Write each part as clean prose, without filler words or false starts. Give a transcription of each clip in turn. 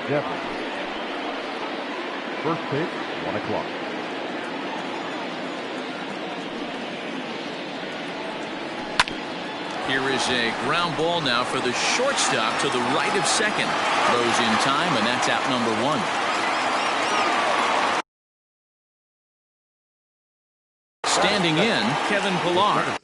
Devers. First pitch, 1 o'clock. Here is a ground ball now for the shortstop to the right of second. Throws in time, and that's out number 1. Standing in, Kevin Pillar.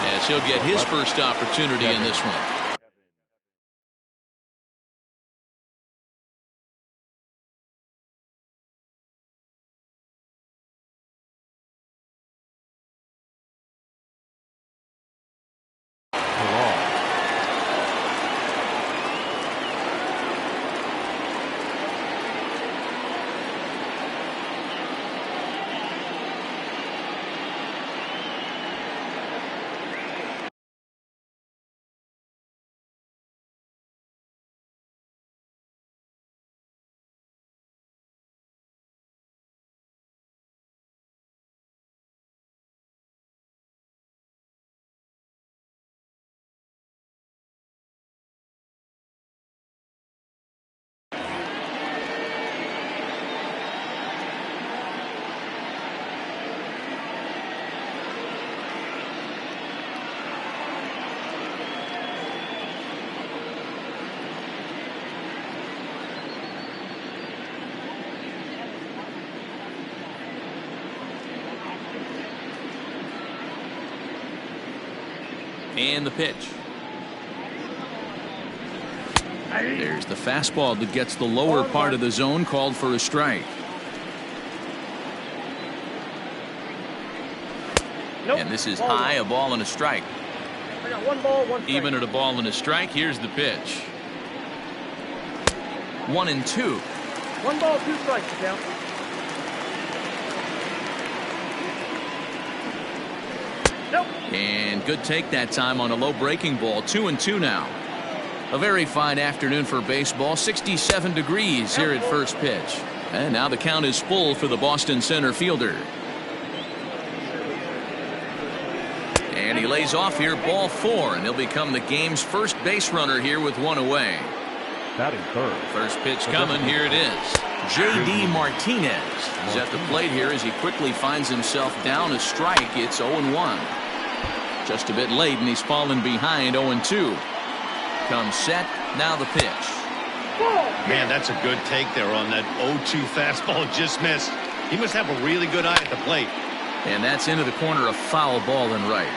As he'll get his first opportunity in this one. And the pitch. There's the fastball that gets the lower part of the zone, called for a strike. And this is high, a ball and a strike. I got 1 ball, 1 strike. Even at a ball and a strike, here's the pitch. 1-2. 1 ball, 2 strikes to count. Nope. And good take that time on a low breaking ball. 2-2 now. A very fine afternoon for baseball. 67 degrees here at first pitch. And now the count is full for the Boston center fielder. And he lays off here, ball 4, and he'll become the game's first base runner here with 1 away. Batting third. First pitch coming. Here it is. J.D. Martinez is at the plate here as he quickly finds himself down a strike. It's 0-1. Just a bit late, and he's fallen behind. 0-2. Comes set. Now the pitch. Man, that's a good take there on that 0-2 fastball. Just missed. He must have a really good eye at the plate. And that's into the corner, a foul ball and right.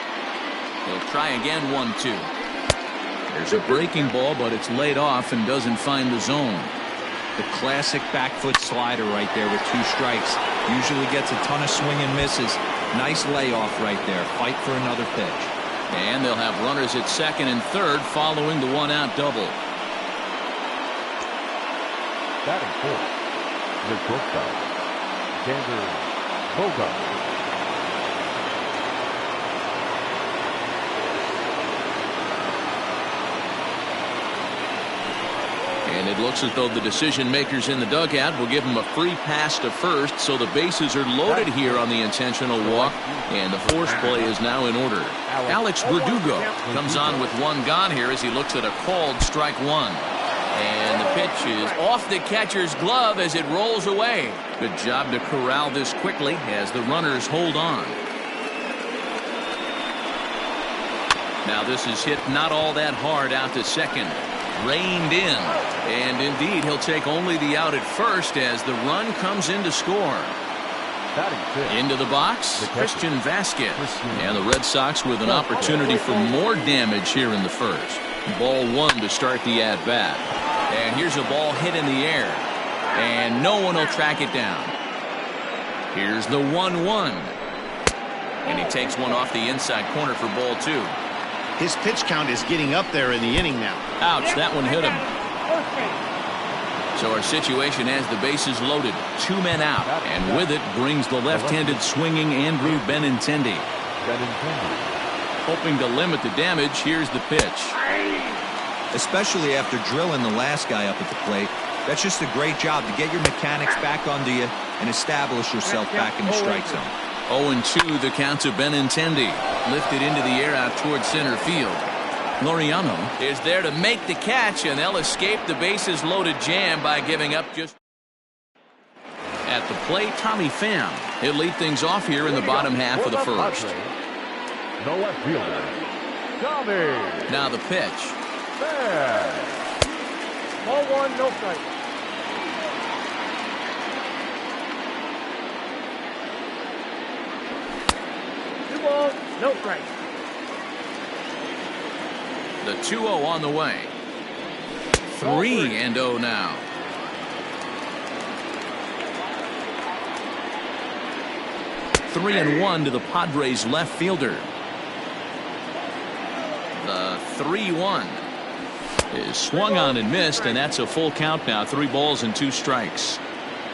He'll try again. 1-2. There's a breaking ball, but it's laid off and doesn't find the zone. The classic back foot slider right there with 2 strikes. Usually gets a ton of swing and misses. Nice layoff right there. Fight for another pitch. And they'll have runners at second and third following the 1-out double. Batting fourth. The shortstop, Xander Bogaerts. And it looks as though the decision makers in the dugout will give him a free pass to first, so the bases are loaded here on the intentional walk, and the force play is now in order. Alex Verdugo comes on with 1 gone here as he looks at a called strike 1. And the pitch is off the catcher's glove as it rolls away. Good job to corral this quickly as the runners hold on. Now this is hit not all that hard out to second. Reined in. And indeed, he'll take only the out at first as the run comes in to score. Into the box, Christian Vasquez. And the Red Sox with an opportunity for more damage here in the first. Ball 1 to start the at-bat. And here's a ball hit in the air. And no one will track it down. Here's the 1-1. And he takes one off the inside corner for ball 2. His pitch count is getting up there in the inning now. Ouch, that one hit him. So our situation has the bases loaded, 2 men out, and with it brings the left-handed swinging Andrew Benintendi. Hoping to limit the damage, here's the pitch. Especially after drilling the last guy up at the plate. That's just a great job to get your mechanics back under you and establish yourself back in the strike zone. 0-2 the count to Benintendi. Lifted into the air out towards center field. Laureano is there to make the catch, and they'll escape the bases loaded jam by giving up just. At the plate, Tommy Pham. He'll lead things off here in the bottom half of the first. The left fielder, Tommy. Now the pitch. Ball 1, no strike. Two balls, no strike. The 2-0 on the way. 3-0 now. Three and 1 to the Padres left fielder. The 3-1 is swung on and missed, and that's a full count now. 3 balls and 2 strikes.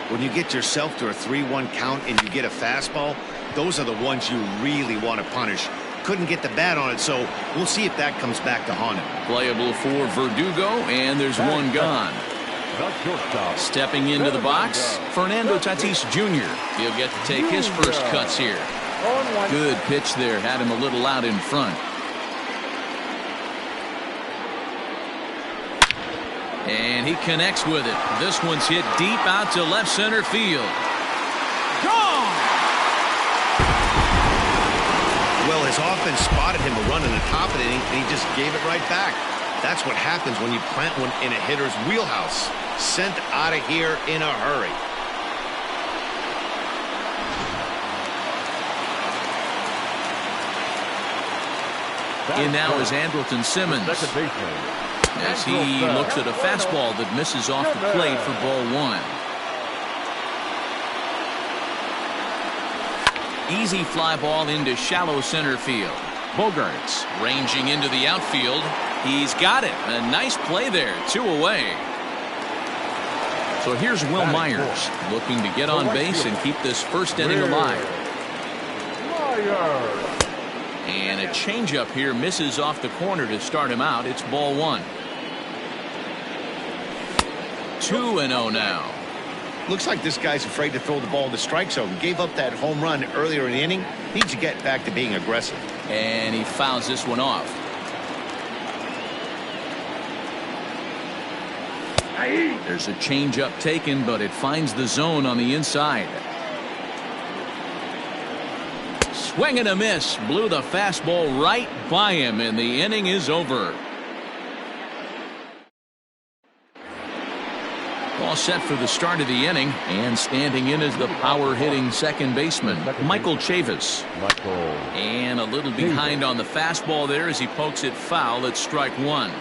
When you get yourself to a 3-1 count and you get a fastball, those are the ones you really want to punish. Couldn't get the bat on it, so we'll see if that comes back to haunt him. Playable for Verdugo, and there's one gone. Stepping into the box, Fernando Tatis Jr. He'll get to take his first cuts here. Good pitch there, had him a little out in front. And he connects with it. This one's hit deep out to left center field. Gone! Well, his offense spotted him a run in the top of the inning, and he just gave it right back. That's what happens when you plant one in a hitter's wheelhouse. Sent out of here in a hurry. In now is Andrelton Simmons, as he looks at a fastball that misses off the plate for ball 1. Easy fly ball into shallow center field. Bogarts ranging into the outfield. He's got it. A nice play there. 2 away. So here's Will Myers looking to get on base and keep this first inning alive. And a changeup here misses off the corner to start him out. It's ball 1. 2-0 now. Looks like this guy's afraid to throw the ball in the strike zone. Gave up that home run earlier in the inning. Needs to get back to being aggressive. And he fouls this one off. There's a changeup taken, but it finds the zone on the inside. Swing and a miss. Blew the fastball right by him, and the inning is over. All set for the start of the inning, and standing in is the power-hitting second baseman, Michael Chavis. And a little behind on the fastball there as he pokes it foul at strike 1.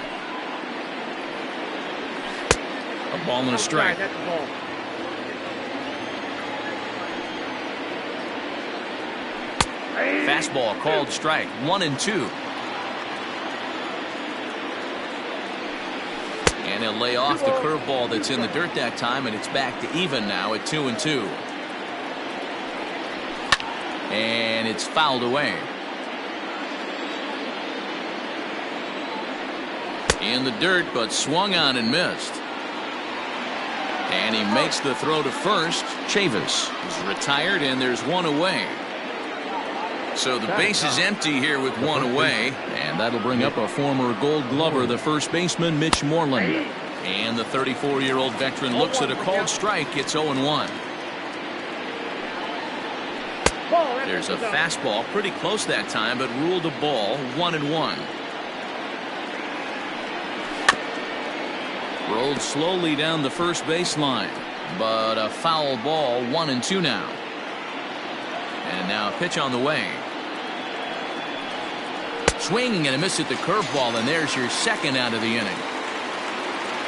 A ball and a strike. Fastball called strike. 1-2. And he'll lay off the curveball that's in the dirt that time, and it's back to even now at 2-2. And it's fouled away. In the dirt, but swung on and missed. And he makes the throw to first. Chavis is retired, and there's one away. So the base is empty here with one away, and that'll bring up a former Gold Glover, the first baseman, Mitch Moreland. And the 34-year-old veteran looks at a called strike. It's 0-1. There's a fastball pretty close that time, but ruled a ball. 1-1. Rolled slowly down the first baseline, but a foul ball. 1-2 now. And now a pitch on the way. Swing and a miss at the curveball, and there's your second out of the inning.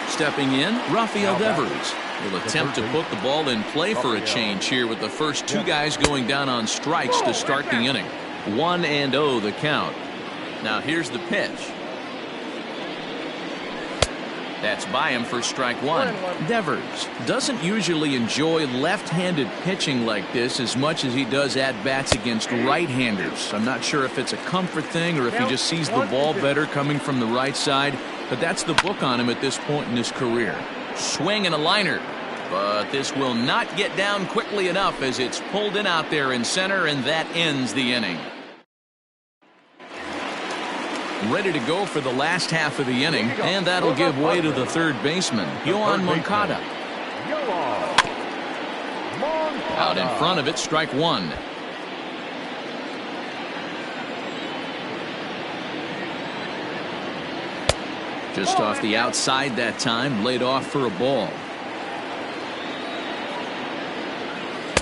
Stepping in, Rafael Devers will attempt to put the ball in play for a change here with the first 2 guys going down on strikes to start the inning. 1-0 the count. Now here's the pitch. That's by him for strike one. Devers doesn't usually enjoy left-handed pitching like this as much as he does at-bats against right-handers. I'm not sure if it's a comfort thing or if he just sees the ball better coming from the right side, but that's the book on him at this point in his career. Swing and a liner, but this will not get down quickly enough as it's pulled in out there in center, and that ends the inning. Ready to go for the last half of the inning, and that'll give way to the third baseman, Yohan Moncada. Out in front of it, strike one. Just off the outside that time, laid off for a ball.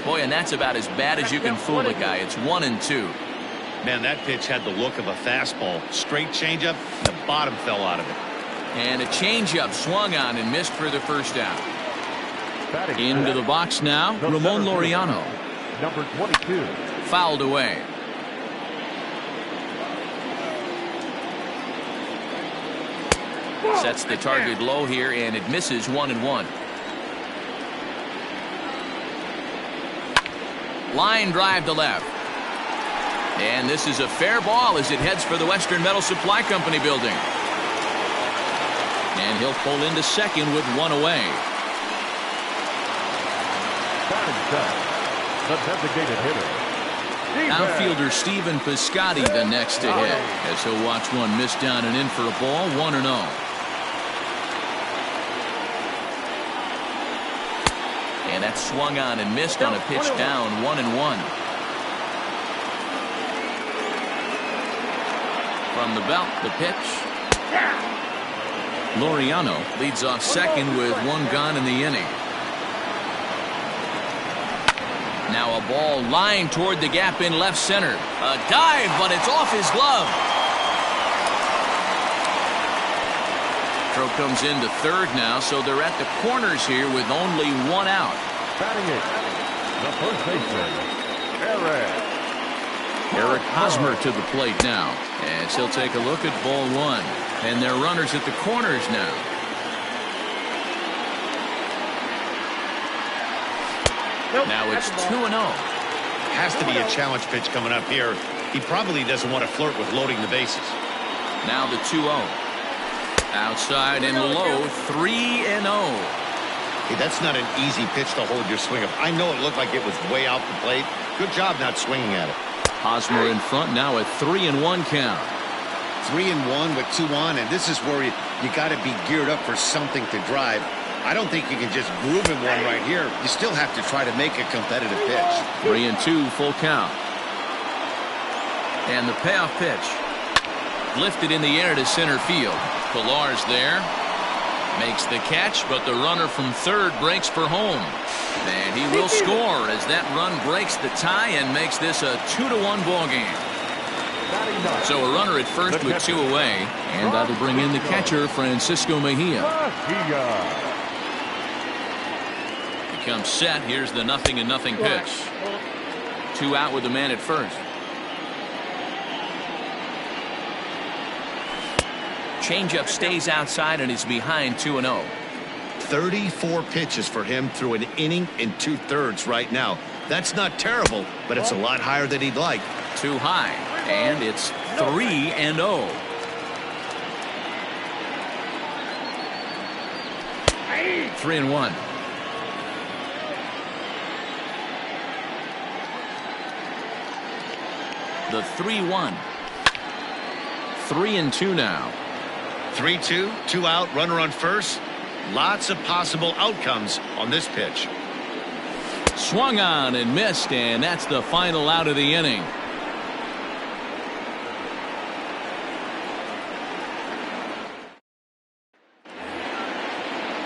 Boy, and that's about as bad as you can fool a guy. It's 1-2. Man, that pitch had the look of a fastball. Straight changeup, the bottom fell out of it. And a changeup swung on and missed for the first out. Into the box now, Ramon Laureano. Number 22. Fouled away. Sets the target low here, and it misses 1-1. Line drive to left. And this is a fair ball as it heads for the Western Metal Supply Company building. And he'll pull into second with one away. The designated hitter. Outfielder Stephen Piscotty the next to hit, as he'll watch one miss down and in for a ball, 1-0. And that swung on and missed on a pitch down, 1-1. From the belt, the pitch. Laureano leads off second with one gone in the inning. Now a ball lined toward the gap in left center. A dive, but it's off his glove. Throw comes into third now, so they're at the corners here with only one out. Batting it, the first baseman, Eric Hosmer to the plate now, as he'll take a look at ball one. And they're runners at the corners now. Now it's 2-0. Has to be a challenge pitch coming up here. He probably doesn't want to flirt with loading the bases. Now the 2-0. Outside and low, 3-0. Hey, that's not an easy pitch to hold your swing up. I know it looked like it was way out the plate. Good job not swinging at it. Hosmer in front now, a 3-1 count. 3-1 with 2 on, and this is where you got to be geared up for something to drive. I don't think you can just groove him one right here. You still have to try to make a competitive pitch. 3-2, full count. And the payoff pitch. Lifted in the air to center field. Pilar's there. Makes the catch, but the runner from third breaks for home. And he will score as that run breaks the tie and makes this a 2-1 ball game. So a runner at first with 2 away, and that'll bring in the catcher, Francisco Mejia. Becomes set. Here's the 0-0 pitch. 2 out with the man at first. Changeup stays outside and is behind 2-0. 34 pitches for him through an inning and 2/3 right now. That's not terrible, but it's a lot higher than he'd like. Too high, and it's 3-0. Three and 1. The 3-1. 3-2 now. 3-2, 2 out, runner on first. Lots of possible outcomes on this pitch. Swung on and missed, and that's the final out of the inning.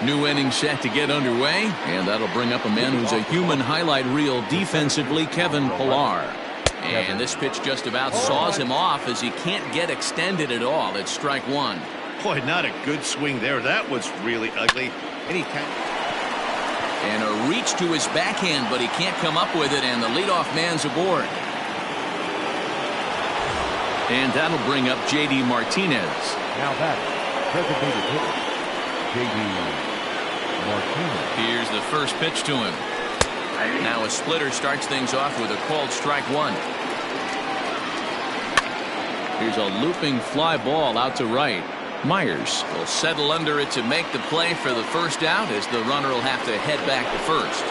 New inning set to get underway, and that'll bring up a man who's a human highlight reel defensively, Kevin Pillar. And this pitch just about saws him off as he can't get extended at all. It's strike one. Boy, not a good swing there. That was really ugly. And a reach to his backhand, but he can't come up with it, and the leadoff man's aboard. And that'll bring up J.D. Martinez. Now that designated hitter. Here's the first pitch to him. Now a splitter starts things off with a called strike one. Here's a looping fly ball out to right. Myers will settle under it to make the play for the first out, as the runner will have to head back to first.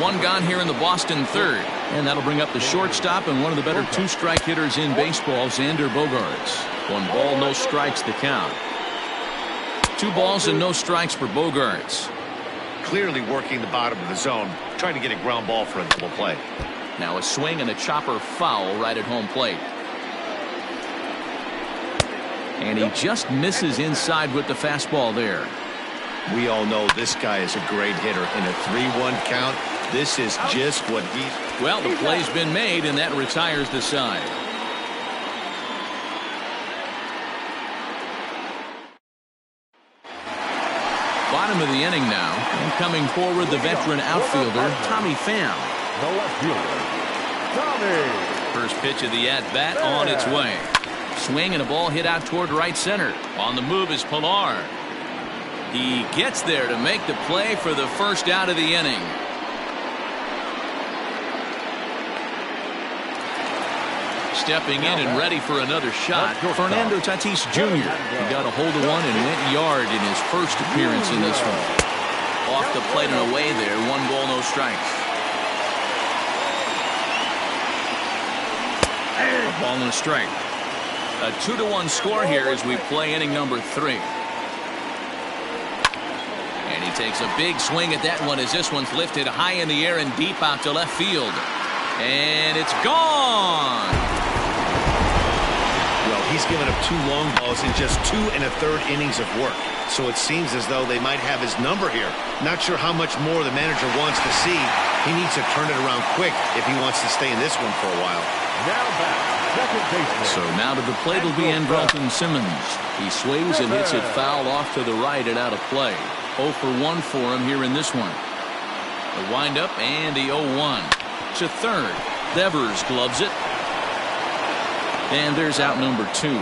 One gone here in the Boston third, and that'll bring up the shortstop and one of the better two-strike hitters in baseball, Xander Bogaerts. 1 ball, no strikes the count. 2 balls and no strikes for Bogaerts. Clearly working the bottom of the zone, trying to get a ground ball for a double play. Now a swing and a chopper foul right at home plate. And he just misses inside with the fastball there. We all know this guy is a great hitter. In a 3-1 count, this is just what he's... Well, the play's been made, and that retires the side. Bottom of the inning now, and coming forward, the veteran outfielder, Tommy Pham. The left fielder, Tommy. First pitch of the at-bat on its way. Swing and a ball hit out toward right center. On the move is Pilar. He gets there to make the play for the first out of the inning. Stepping in and ready for another shot, Fernando Tatis Jr. He got a hold of one and went yard in his first appearance in this one. Off the plate and away there. 1 ball, no strikes. A ball and a strike. A 2-1 score here as we play inning number 3. And he takes a big swing at that one as this one's lifted high in the air and deep out to left field. And it's gone. Well, he's given up 2 long balls in just 2 1/3 innings of work. So it seems as though they might have his number here. Not sure how much more the manager wants to see. He needs to turn it around quick if he wants to stay in this one for a while. Now back, second baseman. So now to the plate will be Andrelton Simmons. He swings and hits it foul off to the right and out of play. 0 for 1 for him here in this one. The windup and the 0-1. To third. Devers gloves it. And there's out number 2.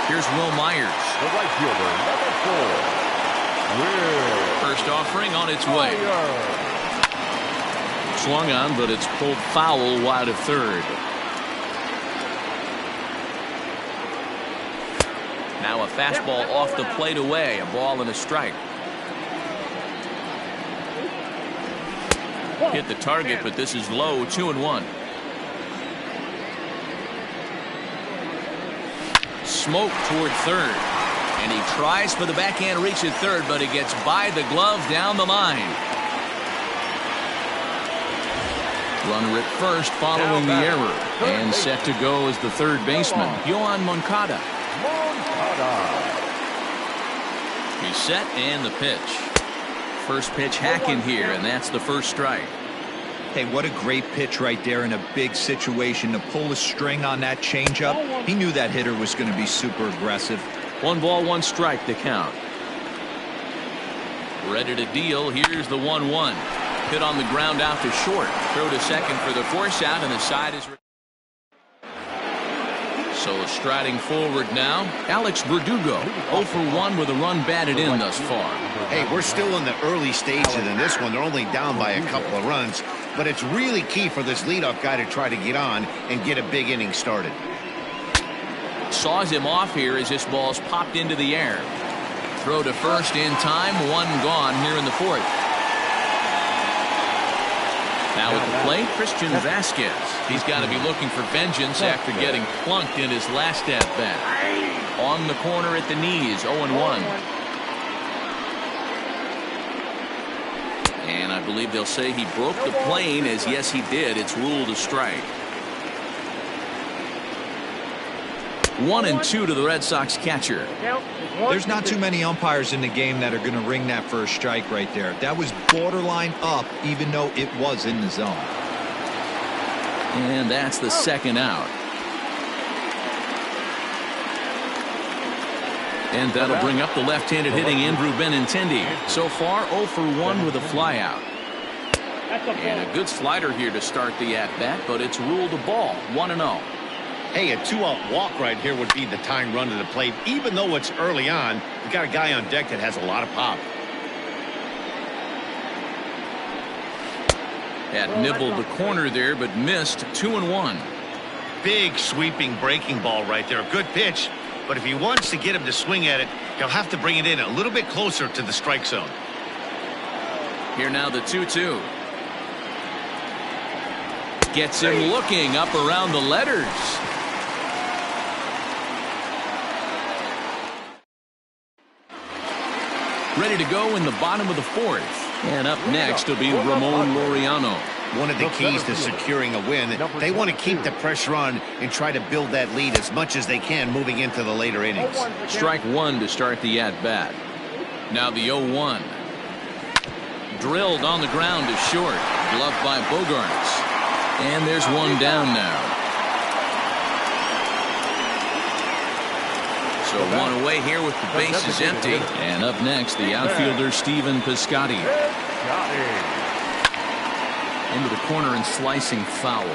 Here's Will Myers. The right fielder, number 4. Will First offering on its way. Myers. Swung on, but it's pulled foul wide of third. Now a fastball off the plate away. A ball and a strike. Hit the target, but this is low. 2-1. Smoke toward third. And he tries for the backhand reach at third, but he gets by the glove down the line. Runner at first following the error. And set to go as the third baseman, Yoan Moncada. He's set and the pitch. First pitch hacking here, and that's the first strike. Hey, what a great pitch right there in a big situation to pull a string on that changeup. He knew that hitter was going to be super aggressive. 1 ball, 1 strike to count. Ready to deal. Here's the 1-1. Hit on the ground out to short. Throw to second for the force out, and the side is... So striding forward now, Alex Verdugo. 0 for 1 with a run batted in thus far. Hey, we're still in the early stages in this one. They're only down by a couple of runs. But it's really key for this leadoff guy to try to get on and get a big inning started. Saws him off here as this ball's popped into the air. Throw to first in time. 1 gone here in the 4th. Now at the plate, Christian Vasquez. He's got to be looking for vengeance after getting plunked in his last at-bat. On the corner at the knees, 0-1. And I believe they'll say he broke the plane, as yes he did. It's ruled a strike. 1-2 to the Red Sox catcher. There's not too many umpires in the game that are going to ring that first strike right there. That was borderline up, even though it was in the zone. And that's the second out. And that'll bring up the left-handed hitting Andrew Benintendi. So far 0 for 1 with a flyout. And a good slider here to start the at-bat, but it's ruled a ball. 1-0. Hey, a 2-out walk right here would be the tying run to the plate. Even though it's early on, you got a guy on deck that has a lot of pop. Had nibbled the corner there, but missed 2-1. Big sweeping breaking ball right there. Good pitch. But if he wants to get him to swing at it, he'll have to bring it in a little bit closer to the strike zone. Here now the 2-2. Gets him looking up around the letters. Ready to go in the bottom of the fourth. And up next will be Ramon Laureano. One of the keys to securing a win, they want to keep the pressure on and try to build that lead as much as they can moving into the later innings. Strike one to start the at-bat. Now the 0-1. Drilled on the ground to short. Gloved by Bogarts. And there's one down now. So one away here with the bases empty. And up next, the outfielder Stephen Piscotty. Into the corner and slicing foul.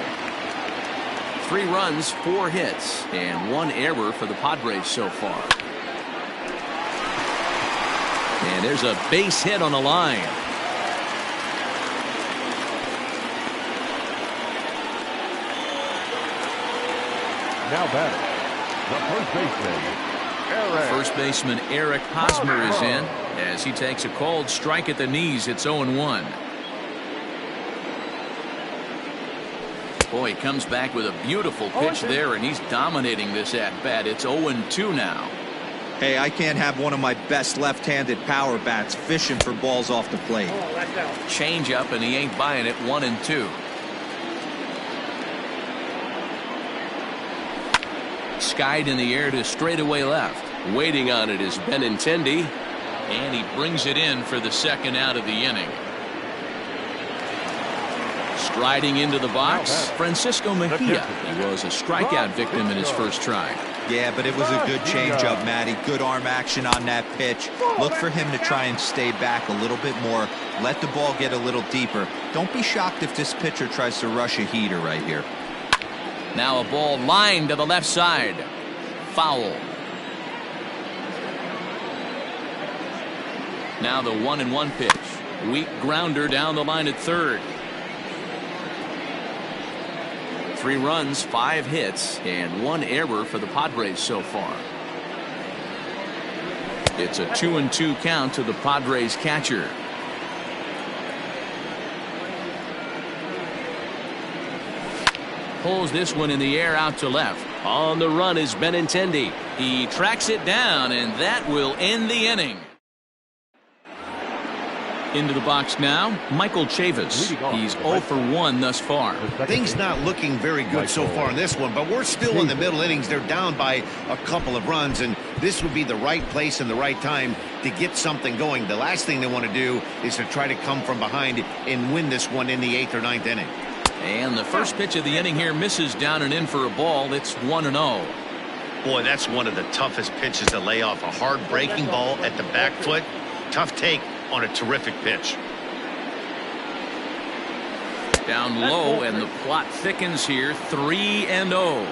3 runs, 4 hits, and 1 error for the Padres so far. And there's a base hit on the line. Now batting, the first baseman, Eric. First baseman Eric Hosmer is in as he takes a called strike at the knees. It's 0-1. Boy, he comes back with a beautiful pitch there, and he's dominating this at-bat. It's 0-2 now. Hey, I can't have one of my best left-handed power bats fishing for balls off the plate. Change up, and he ain't buying it. 1-2. Skied in the air to straightaway left. Waiting on it is Benintendi, and he brings it in for the second out of the inning. Striding into the box, Francisco Mejia. He was a strikeout victim in his first try. Yeah, but it was a good changeup, Matty. Good arm action on that pitch. Look for him to try and stay back a little bit more. Let the ball get a little deeper. Don't be shocked if this pitcher tries to rush a heater right here. Now a ball lined to the left side. Foul. Now the 1-1 pitch. Weak grounder down the line at third. 3 runs, 5 hits, and 1 error for the Padres so far. It's a 2-2 count to the Padres catcher. Pulls this one in the air out to left. On the run is Benintendi. He tracks it down, and that will end the inning. Into the box now, Michael Chavis. He's 0 for 1 thus far. Things not looking very good so far in this one, but we're still in the middle innings. They're down by a couple of runs, and this would be the right place and the right time to get something going. The last thing they want to do is to try to come from behind and win this one in the 8th or 9th inning. And the first pitch of the inning here misses down and in for a ball. It's 1-0. Boy, that's one of the toughest pitches to lay off. A hard breaking ball at the back foot. Tough take on a terrific pitch. Down low, and the plot thickens here. 3-0.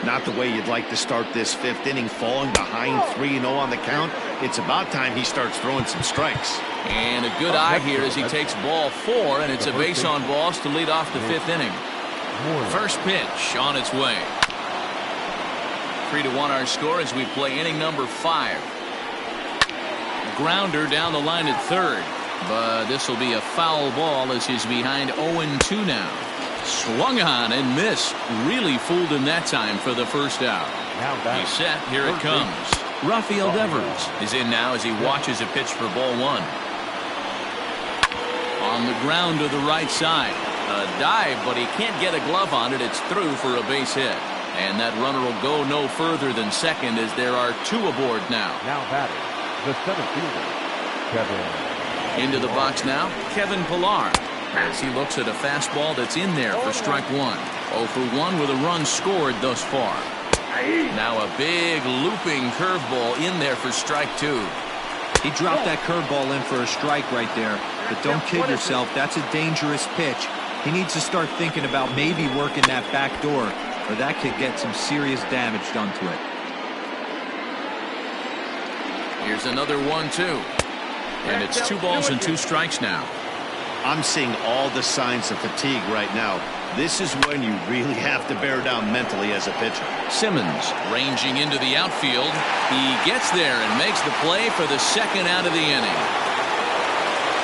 Not the way you'd like to start this 5th inning, falling behind 3-0 on the count. It's about time he starts throwing some strikes. And a good eye here as he takes ball 4, and it's a base on balls to lead off the 5th inning. First pitch on its way. 3-1 our score as we play inning number 5. Grounder down the line at third, but this will be a foul ball as he's behind 0-2 now. Swung on and missed. Really fooled him that time for the first out. He's set. Here it comes. Rafael Devers is in now as he watches a pitch for ball 1. On the ground to the right side. A dive, but he can't get a glove on it. It's through for a base hit. And that runner will go no further than second as there are 2 aboard now. Now batting, the center fielder, Kevin. Into the box now, Kevin Pillar, as he looks at a fastball that's in there for strike 1. 0 for 1 with a run scored thus far. Now a big looping curveball in there for strike 2. He dropped that curveball in for a strike right there. But don't kid yourself, that's a dangerous pitch. He needs to start thinking about maybe working that back door. or that could get some serious damage done to it. Here's another 1-2. And it's 2 balls and 2 strikes now. I'm seeing all the signs of fatigue right now. This is when you really have to bear down mentally as a pitcher. Simmons ranging into the outfield. He gets there and makes the play for the second out of the inning.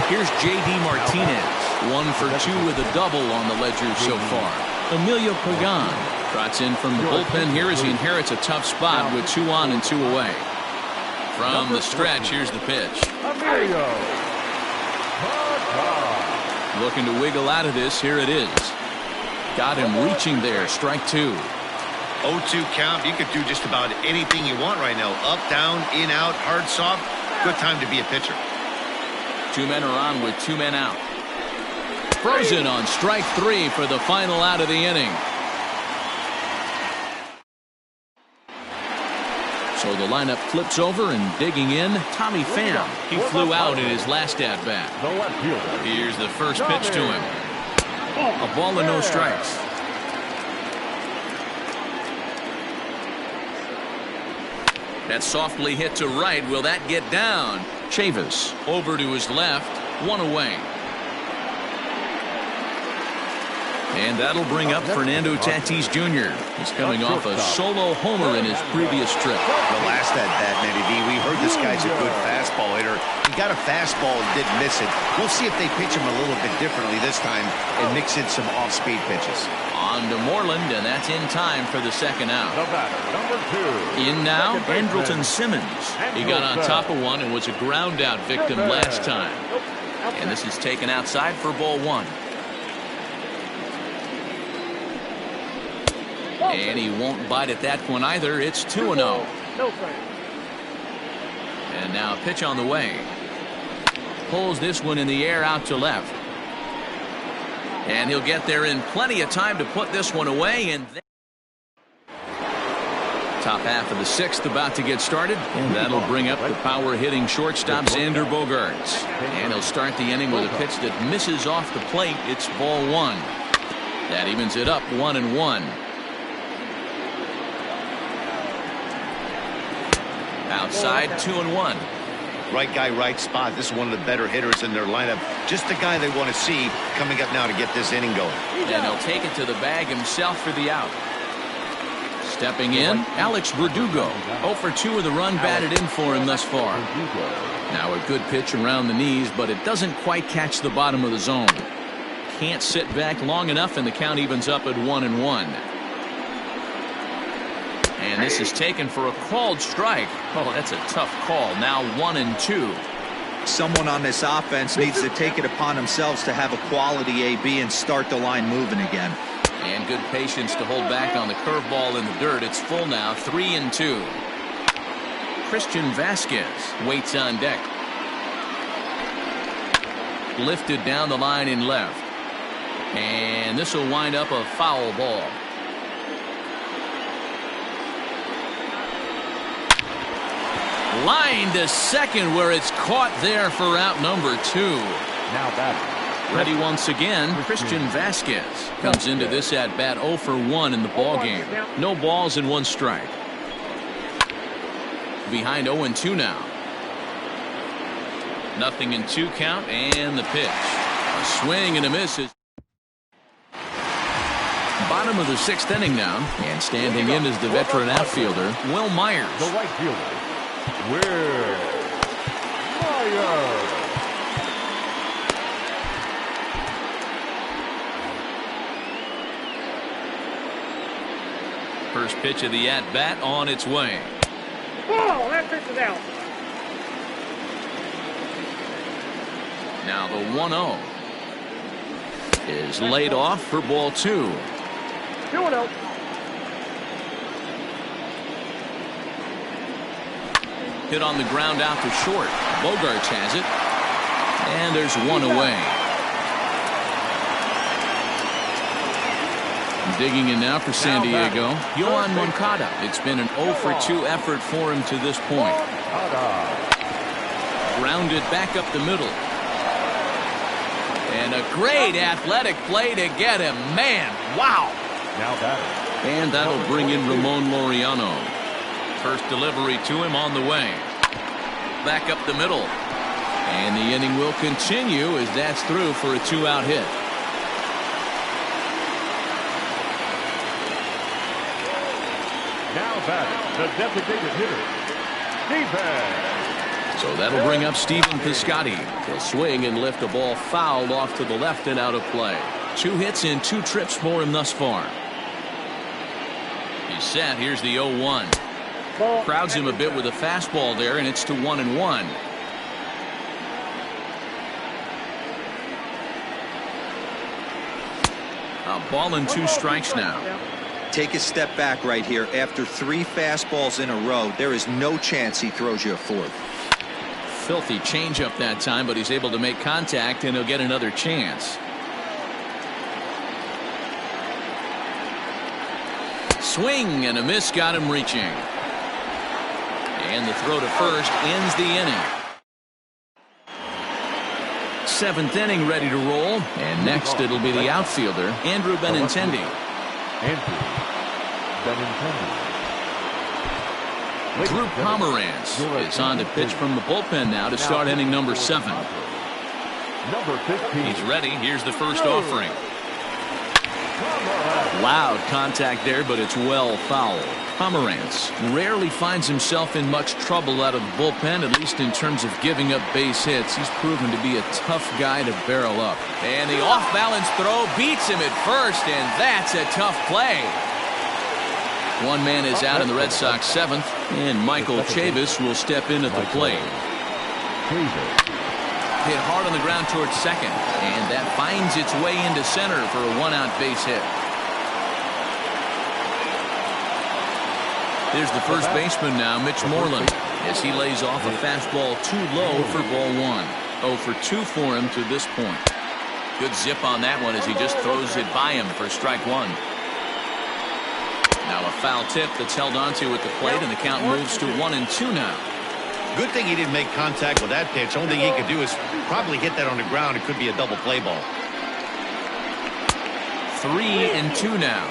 Here's J.D. Martinez. 1 for 2 with a double on the ledger so far. Emilio Pagan trots in from the bullpen here as he inherits a tough spot with 2 on and 2 away. From the stretch, here's the pitch. Looking to wiggle out of this. Here it is. Got him reaching there. Strike 2. 0-2 count. You could do just about anything you want right now. Up, down, in, out, hard, soft. Good time to be a pitcher. 2 men are on with 2 men out. Frozen on strike 3 for the final out of the inning. So the lineup flips over and digging in, Tommy Pham. He flew out in his last at-bat. Here's the first pitch to him. A ball and no strikes. That's softly hit to right. Will that get down? Chavis over to his left. 1 away. And that'll bring up Fernando Tatis Jr. He's coming off a solo homer in his previous trip. The last at-bat, Matty V, we heard this guy's a good fastball hitter. He got a fastball and didn't miss it. We'll see if they pitch him a little bit differently this time and mix in some off-speed pitches. On to Moreland, and that's in time for the second out. The batter, number 2. In now, Andrelton Simmons. He got on top of one and was a ground-out victim last time. And this is taken outside for ball 1. And he won't bite at that one either. It's 2-0. And now a pitch on the way. Pulls this one in the air out to left. And he'll get there in plenty of time to put this one away. And top half of the 6th about to get started. And that'll bring up the power hitting shortstop Xander Bogaerts. And he'll start the inning with a pitch that misses off the plate. It's ball 1. That evens it up 1-1. Outside 2-1. Right guy, right spot. This is one of the better hitters in their lineup. Just the guy they want to see coming up now to get this inning going. And he'll take it to the bag himself for the out. Stepping in, Alex Verdugo. 0 for 2 with the run batted in for him thus far. Now a good pitch around the knees, but it doesn't quite catch the bottom of the zone. Can't sit back long enough, and the count evens up at 1-1. And this is taken for a called strike. Oh, that's a tough call. Now 1-2. Someone on this offense needs to take it upon themselves to have a quality AB and start the line moving again. And good patience to hold back on the curveball in the dirt. It's full now, 3-2. Christian Vasquez waits on deck. Lifted down the line in left. And this will wind up a foul ball. Line to second, where it's caught there for out number 2. Now batting. Ready once again, Christian Vasquez comes into this at bat 0 for 1 in the ball game. No balls and 1 strike. Behind 0-2 now. 0-2 count, and the pitch. A swing and a miss. Bottom of the 6th inning now, and standing in is the veteran outfielder Will Myers. The right fielder, Will Myers. First pitch of the at-bat on its way. Ball, that pitch is out. Now the 1-0 is laid off for ball 2. 2-0. Hit on the ground out to short. Bogaerts has it. And there's 1 away. Digging in now for San Diego, Yoan Moncada. It's been an 0 for 2 effort for him to this point. Grounded back up the middle. And a great athletic play to get him. Man, wow. Now batting, And that'll bring in Ramon Laureano. First delivery to him on the way. Back up the middle. And the inning will continue as that's through for a 2-out hit. Now batting, the designated hitter, Stephen. So that'll bring up Stephen Piscotty. He'll swing and lift a ball fouled off to the left and out of play. 2 hits in 2 trips for him thus far. He's set. Here's the 0-1. Crowds him a bit with a fastball there, and it's to 1-1. A ball and 2 strikes now. Take a step back right here. After 3 fastballs in a row, there is no chance he throws you a 4th. Filthy changeup that time, but he's able to make contact, and he'll get another chance. Swing and a miss got him reaching. And the throw to first ends the inning. 7th inning ready to roll. And next it'll be the outfielder, Andrew Benintendi. Drew Pomeranz is on to pitch from the bullpen now to start inning number 7. Number 15. He's ready. Here's the first offering. Loud contact there, but it's well fouled. Pomeranz rarely finds himself in much trouble out of the bullpen, at least in terms of giving up base hits. He's proven to be a tough guy to barrel up. And the off-balance throw beats him at first, and that's a tough play. 1 man is out in the Red Sox 7th, and Michael Chavis will step in at the plate. Hit hard on the ground towards second, and that finds its way into center for a 1-out base hit. There's the first baseman now, Mitch Moreland, as he lays off a fastball too low for ball 1. 0 for 2 for him to this point. Good zip on that one as he just throws it by him for strike 1. Now a foul tip that's held onto at the plate, and the count moves to 1-2 now. Good thing he didn't make contact with that pitch. Only thing he could do is probably hit that on the ground. It could be a double play ball. 3-2 now.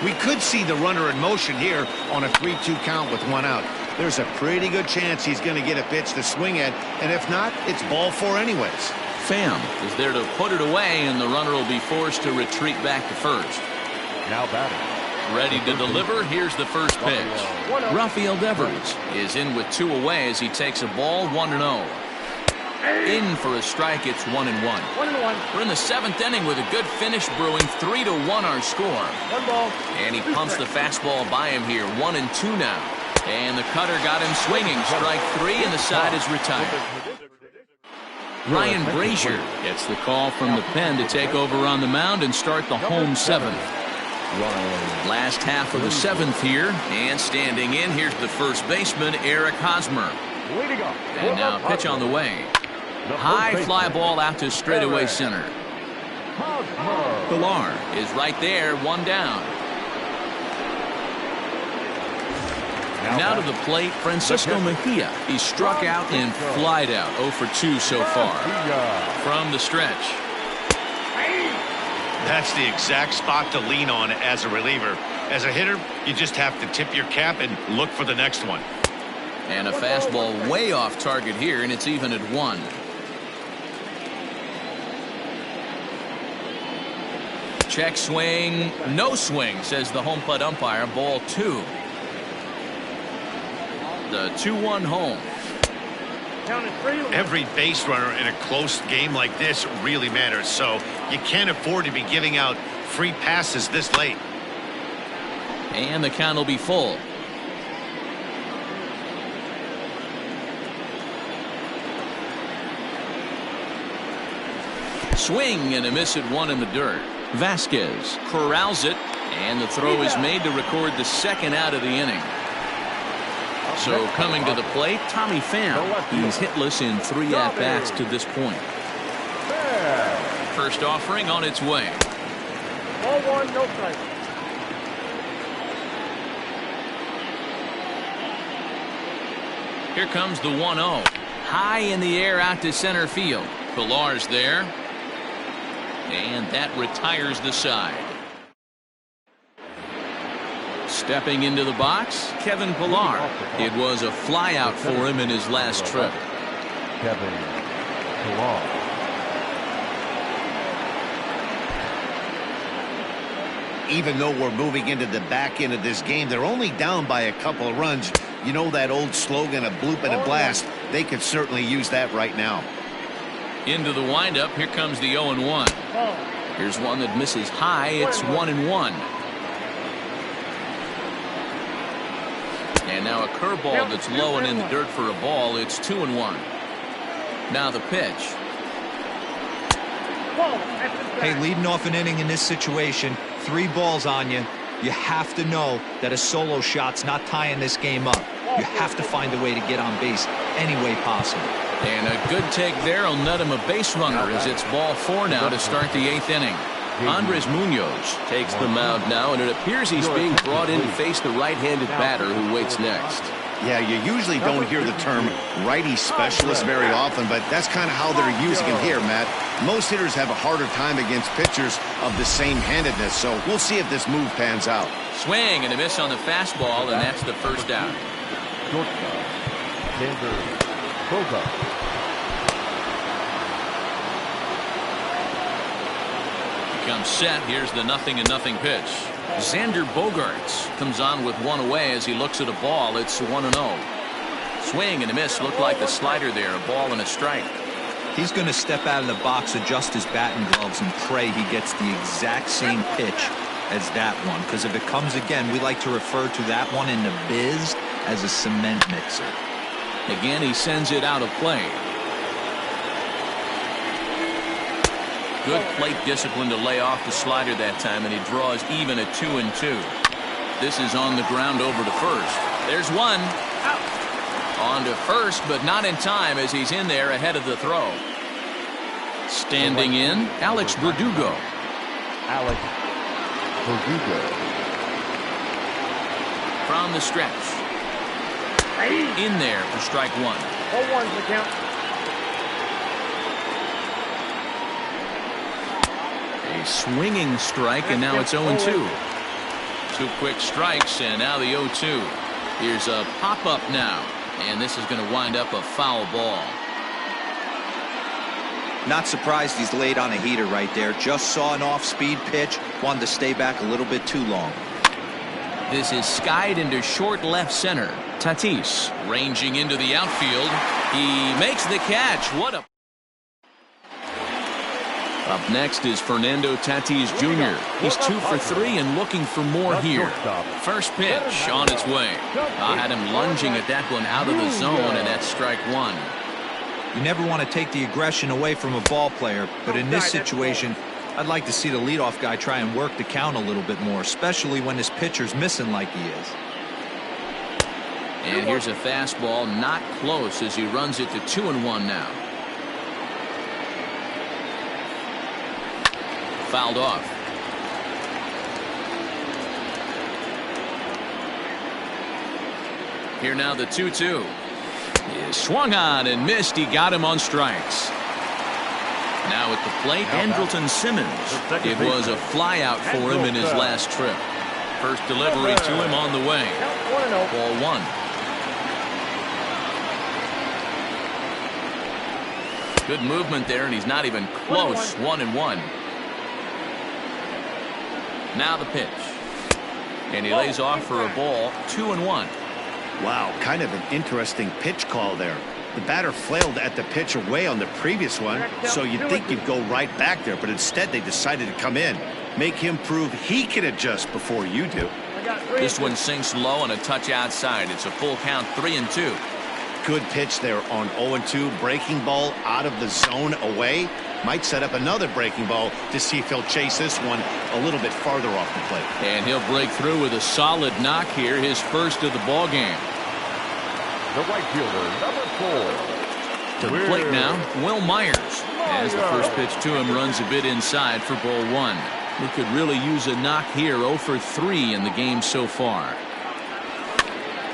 We could see the runner in motion here on a 3-2 count with 1 out. There's a pretty good chance he's going to get a pitch to swing at, and if not, it's ball 4 anyways. Pham is there to put it away, and the runner will be forced to retreat back to first. Now batting. Ready to deliver. Here's the first pitch. Rafael Devers is in with 2 away as he takes a ball 1-0. In for a strike. It's 1-1. We're in the 7th inning with a good finish brewing. 3-1 our score. 1 ball. And he pumps the fastball by him here. 1-2 now. And the cutter got him swinging. Strike 3, and the side is retired. Ryan Brazier gets the call from the pen to take over on the mound and start the home 7th. Last half of the 7th here, and standing in, here's the first baseman, Eric Hosmer. And now pitch on the way. High fly ball out to straightaway center. Pilar is right there, 1 down. Now to the plate, Francisco Mejia. He struck out and flied out. 0 for 2 so far. From the stretch. That's the exact spot to lean on as a reliever. As a hitter, you just have to tip your cap and look for the next one. And a fastball way off target here, and it's even at 1. Check swing, no swing, says the home plate umpire. Ball 2. The 2-1 home. Every base runner in a close game like this really matters, so you can't afford to be giving out free passes this late. And the count will be full. Swing and a miss at 1 in the dirt. Vasquez corrals it, and the throw is made to record the 2nd out of the inning. So coming to the plate, Tommy Pham. He's hitless in 3 at-bats to this point. First offering on its way. Ball 1, no strike. Here comes the 1-0. High in the air out to center field. Pilar's there. And that retires the side. Stepping into the box, Kevin Pillar. It was a flyout for him in his last trip. Kevin Pillar. Even though we're moving into the back end of this game, they're only down by a couple of runs. You know that old slogan, a bloop and a blast? They could certainly use that right now. Into the windup, here comes the 0-1. Here's one that misses high. It's 1-1. And now a curveball that's low and in the dirt for a ball. It's 2-1. Now the pitch. Hey, leading off an inning in this situation, 3 balls on you. You have to know that a solo shot's not tying this game up. You have to find a way to get on base any way possible. And a good take there will net him a base runner as it's ball 4 now to start the 8th inning. Andres Munoz takes the mound now, and it appears he's being brought in to face the right-handed batter who waits next. Yeah, you usually don't hear the term righty specialist very often, but that's kind of how they're using him here, Matt. Most hitters have a harder time against pitchers of the same handedness, so we'll see if this move pans out. Swing and a miss on the fastball, and that's the first out. Shortstop, Xander Bogaerts. Comes set. Here's the 0-0 pitch. Xander Bogaerts comes on with one away as he looks at a ball. It's 1-0. Swing and a miss. Looked like the slider there. A ball and a strike. He's going to step out of the box, adjust his batting gloves, and pray he gets the exact same pitch as that one. Because if it comes again, we like to refer to that one in the biz as a cement mixer. Again, he sends it out of play. Good plate discipline to lay off the slider that time, and he draws even at 2-2. This is on the ground over to first. There's one. Out. On to first, but not in time as he's in there ahead of the throw. Standing in, Alex Verdugo. Alex Verdugo. From the stretch. In there for strike 1. 0-1's the count. A swinging strike, and now it's 0-2. 2 quick strikes, and now the 0-2. Here's a pop-up now, and this is going to wind up a foul ball. Not surprised he's laid on a heater right there. Just saw an off-speed pitch. Wanted to stay back a little bit too long. This is skied into short left center. Tatis ranging into the outfield. He makes the catch. What a... Up next is Fernando Tatis Jr. He's 2 for 3 and looking for more here. First pitch on its way. Had him lunging at that one out of the zone, and that's strike 1. You never want to take the aggression away from a ball player, but in this situation, I'd like to see the leadoff guy try and work the count a little bit more, especially when his pitcher's missing like he is. And here's a fastball, not close as he runs it to 2-1 now. Fouled off. Here now the 2-2. He swung on and missed. He got him on strikes. Now at the plate, Andrelton Simmons. It was a flyout for him in his last trip. First delivery to him on the way. Ball 1. Good movement there, and he's not even close. 1-1. Now the pitch. And he lays off for a ball. 2-1. Wow, kind of an interesting pitch call there. The batter flailed at the pitch away on the previous one, so you'd think you'd go right back there, but instead they decided to come in. Make him prove he can adjust before you do. This one sinks low and a touch outside. It's a full count, 3-2. Good pitch there on 0-2. Breaking ball out of the zone away. Might set up another breaking ball to see if he'll chase this one a little bit farther off the plate. And he'll break through with a solid knock here, his first of the ball game. The right fielder, number 4. To the plate now, Will Myers. As the first pitch to him runs a bit inside for ball 1. He could really use a knock here. 0 for 3 in the game so far.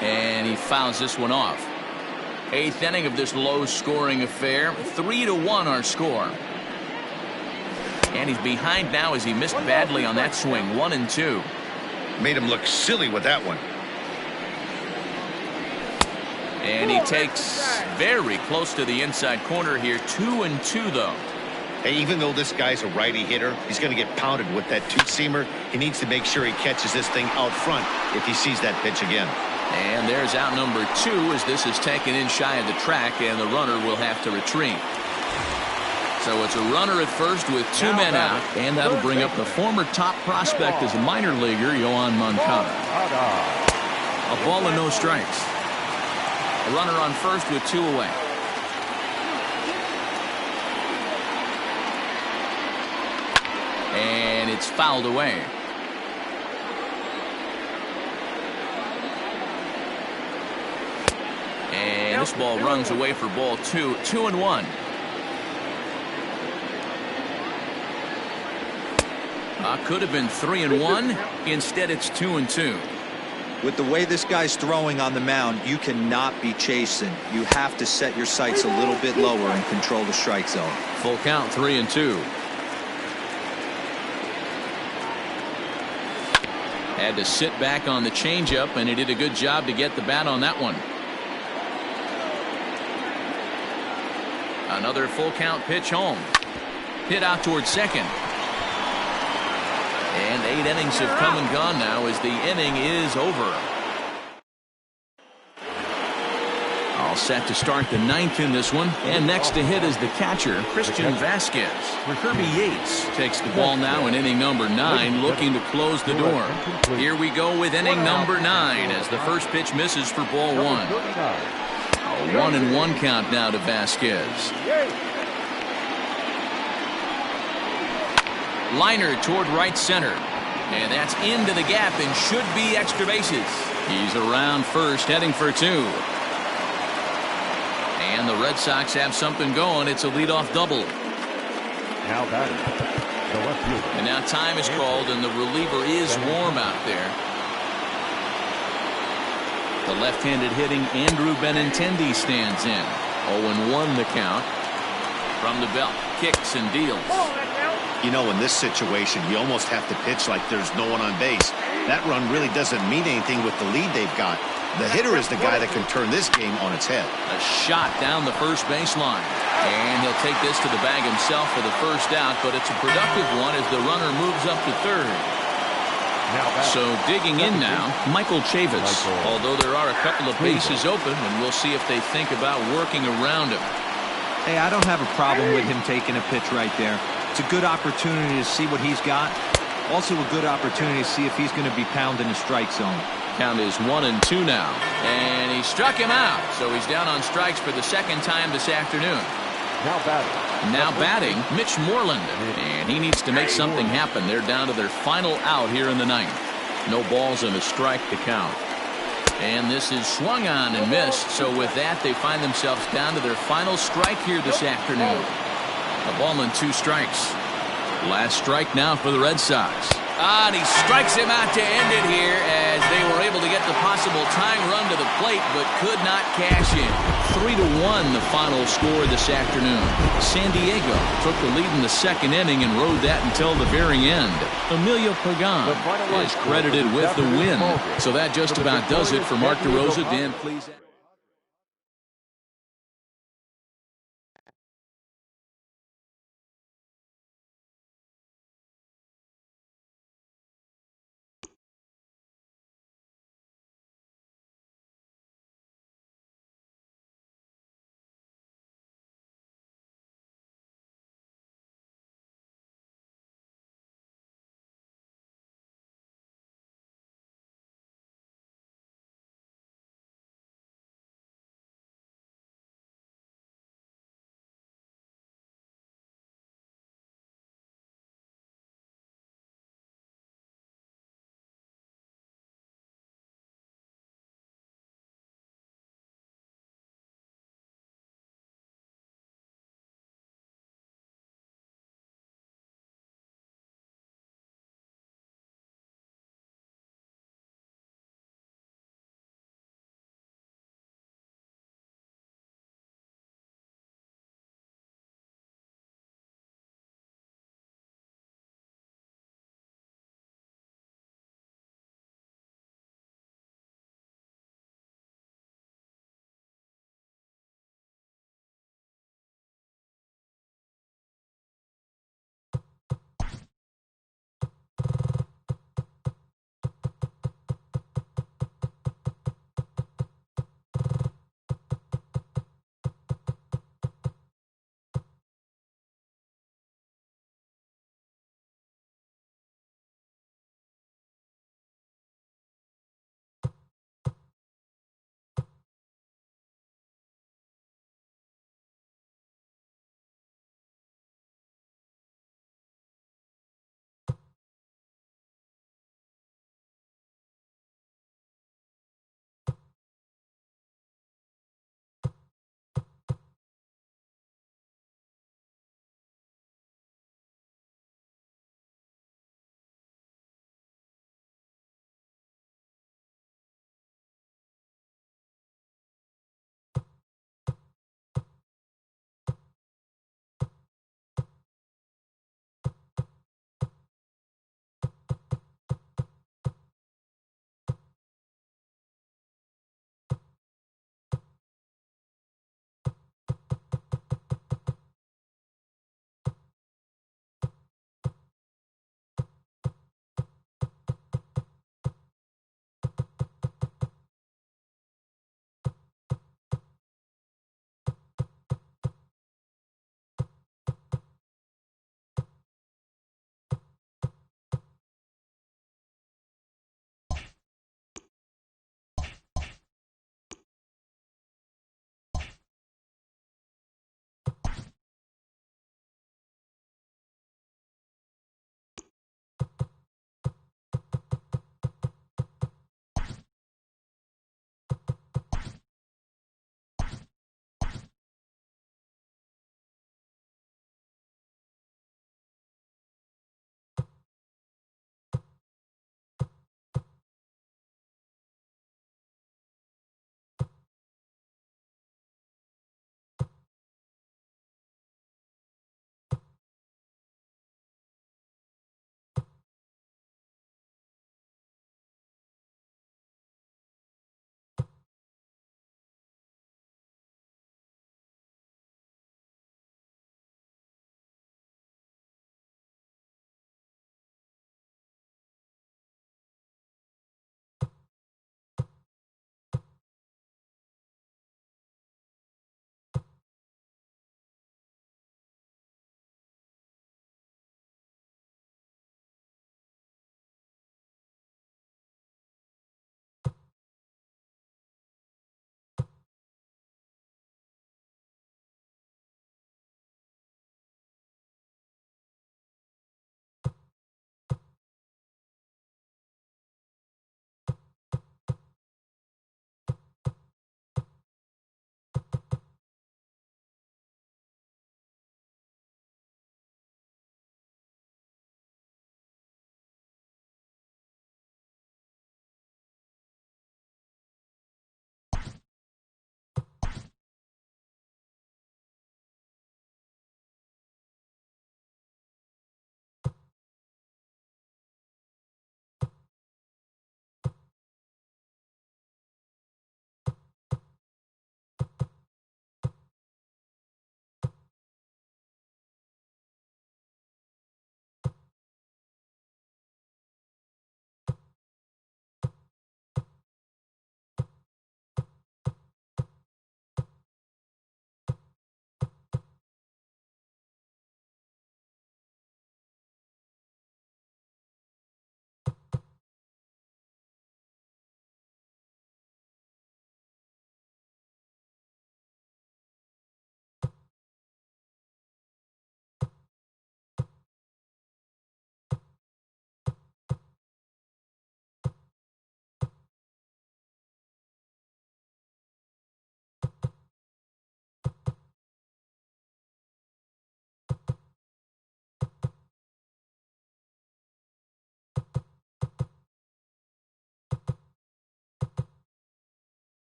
And he fouls this one off. 8th inning of this low-scoring affair. 3-1 our score. And he's behind now as he missed badly on that swing. 1-2. Made him look silly with that one. And he takes very close to the inside corner here. 2-2 though. Hey, even though this guy's a righty hitter, he's going to get pounded with that two-seamer. He needs to make sure he catches this thing out front if he sees that pitch again. And there's out number 2 as this is taken in shy of the track, and the runner will have to retreat. So it's a runner at first with 2 men out, and that'll bring up the former top prospect as a minor leaguer, Yohan Moncada. A ball and no strikes. A runner on first with 2 away. And it's fouled away. And this ball runs away for ball 2. 2-1. Could have been 3-1. Instead, it's 2-2. With the way this guy's throwing on the mound, you cannot be chasing. You have to set your sights a little bit lower and control the strike zone. Full count, 3-2. Had to sit back on the changeup, and he did a good job to get the bat on that one. Another full count pitch home. Hit out towards second. And 8 innings have come and gone now as the inning is over. All set to start the 9th in this one. And next to hit is the catcher, Christian Vasquez. Kirby Yates takes the ball now in inning number 9, looking to close the door. Here we go with inning number 9 as the first pitch misses for ball 1. A 1-1 count now to Vasquez. Liner toward right center. And that's into the gap and should be extra bases. He's around first, heading for 2. And the Red Sox have something going. It's a leadoff double. Now batting, the left fielder. And now time is called, and the reliever is warm out there. The left-handed hitting Andrew Benintendi stands in. 0-1 the count. From the belt, kicks and deals. You know, in this situation, you almost have to pitch like there's no one on base. That run really doesn't mean anything with the lead they've got. The hitter is the guy that can turn this game on its head. A shot down the first baseline. And he'll take this to the bag himself for the first out, but it's a productive one as the runner moves up to third. So digging in now, Michael Chavis. Although there are a couple of bases open, and we'll see if they think about working around him. Hey, I don't have a problem with him taking a pitch right there. It's a good opportunity to see what he's got. Also a good opportunity to see if he's going to be pounding the strike zone. Count is 1-2 now. And he struck him out. So he's down on strikes for the second time this afternoon. Now batting, Mitch Moreland. And he needs to make something happen. They're down to their final out here in the 9th. No balls and a strike to count. And this is swung on and missed. So with that, they find themselves down to their final strike here this afternoon. A ball and 2 strikes. Last strike now for the Red Sox. And he strikes him out to end it here as they were able to get the possible tying run to the plate but could not cash in. 3-1 the final score this afternoon. San Diego took the lead in the 2nd inning and rode that until the very end. Emilio Pagan is credited with the win. So that just about does it for Mark DeRosa. Dan, please.